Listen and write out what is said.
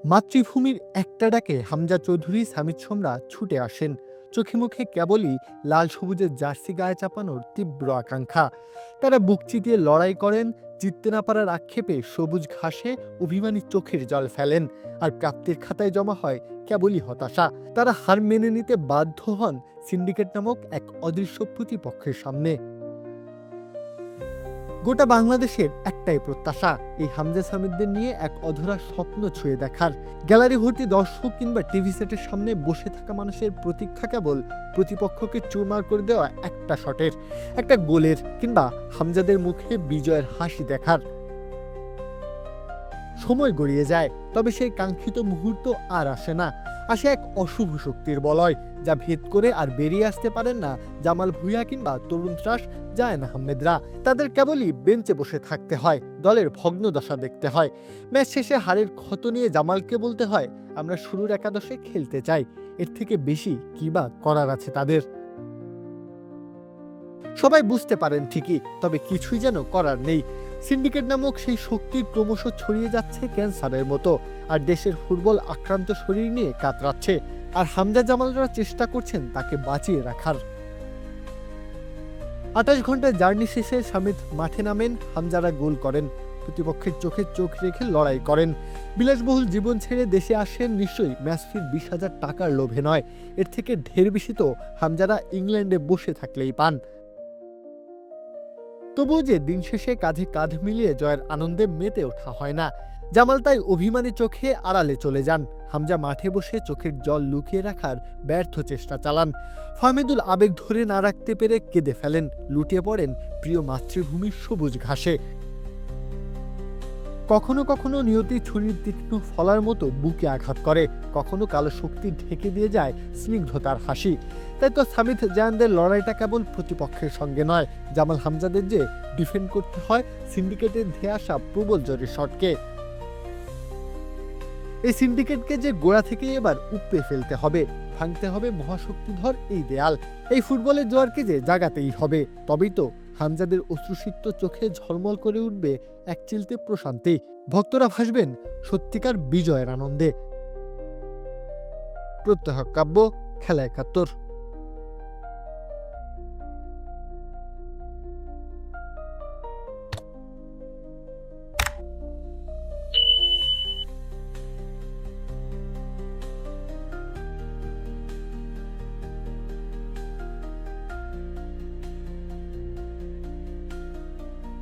মাতৃভূমির একটা ডাকে হামজা চৌধুরী, সামিদ সোমরা ছুটে আসেন। চোখে মুখে কেবলই লাল সবুজের জার্সি গায়ে চাপানোর তীব্র আকাঙ্ক্ষা। তারা বুক চিতিয়ে লড়াই করেন, জিততে না পারার আক্ষেপে সবুজ ঘাসে অভিমানী চোখের জল ফেলেন। আর প্রাপ্তির খাতায় জমা হয় কেবলই হতাশা। তারা হার মেনে নিতে বাধ্য হন সিন্ডিকেট নামক এক অদৃশ্য প্রতিপক্ষের সামনে। গোটা বাংলাদেশের একটাই প্রত্যাশা, এই হামজা সামিদদের নিয়ে এক অধরা স্বপ্ন ছুঁয়ে দেখার। গ্যালারি ভর্তি দর্শক কিংবা টিভি সেটের সামনে বসে থাকা মানুষের প্রতীক্ষা কেবল প্রতিপক্ষকে চুরমার করে দেওয়া একটা শটের, একটা গোলের, কিংবা হামজাদের মুখে বিজয়ের হাসি দেখার। সময় গড়িয়ে যায়, তবে সেই কাঙ্ক্ষিত মুহূর্ত আর আসে না। আসে এক অশুভ শক্তির বলয়, যা ভেদ করে আর বেরিয়ে আসতে পারেন না জামাল ভুঁইয়া কিংবা তরুণ ত্রাস জায়েন আহমেদরা। তাদের কেবলই বেঞ্চে বসে থাকতে হয়, দলের ভগ্নদশা দেখতে হয়। ম্যাচ শেষে হারের ক্ষত নিয়ে জামালকে বলতে হয়, আমরা শুরুর একাদশে খেলতে চাই। এর থেকে বেশি কি বা করার আছে তাদের? সবাই বুঝতে পারেন ঠিকই, তবে কিছুই যেন করার নেই। সিন্ডিকেট নামক সেই শক্তির ক্রমশ ছড়িয়ে যাচ্ছে ক্যান্সারের মতো, আর দেশের ফুটবল আক্রান্ত শরীর নিয়ে কাতরাচ্ছে। আর হামজা জামালরা চেষ্টা করছেন তাকে বাঁচিয়ে রাখার। ২৮ ঘন্টার জার্নি শেষে সামিদ মাঠে নামেন, হামজারা গোল করেন, প্রতিপক্ষের চোখে চোখ রেখে লড়াই করেন। বিলাসবহুল জীবন ছেড়ে দেশে আসেন নিশ্চয়ই ম্যাচ ফির ২০,০০০ টাকার লোভে নয়। এর থেকে ঢের বেশি তো হামজারা ইংল্যান্ডে বসে থাকলেই পান। তবুও যে দিন শেষে কাঁধে কাঁধ মিলিয়ে জয়ের আনন্দে মেতে ওঠা হয় না। জামাল তাই অভিমানী চোখে আড়ালে চলে যান। হামজা মাঠে বসে চোখের জল লুকিয়ে রাখার ব্যর্থ চেষ্টা চালান। ফাহমিদুল আবেগ ধরে না রাখতে পেরে কেঁদে ফেলেন, লুটিয়ে পড়েন প্রিয় মাতৃভূমির সবুজ ঘাসে। কখনো কখনো নিয়তি ছুরির তীক্ষ্ণ ফলার মতো বুকে আঘাত করে, কখনো কালো শক্তি ঢেকে দিয়ে যায় স্নিগ্ধতার হাসি। তাই তো সামিদ জায়ানদের লড়াইটা কেবল প্রতিপক্ষের সঙ্গে নয়, জামাল হামজাদের যে ডিফেন্ড করতে হয় সিন্ডিকেটের ধেয়ে আসা প্রবল জোরের শটকে। এই সিন্ডিকেটকে যে গোড়া থেকেই এবার উপড়ে ফেলতে হবে, ভাঙতে হবে মহাশক্তিধর এই দেয়াল। এই ফুটবলের জোয়ারকে যে জাগাতেই হবে, তবেই তো হামজাদের অশ্রুসিক্ত চোখে ঝলমল করে উঠবে এক চিলতে প্রশান্তি। ভক্তরা ভাসবেন সত্যিকার বিজয়ের আনন্দে। প্রত্যহ কাব্য, খেলা ৭১।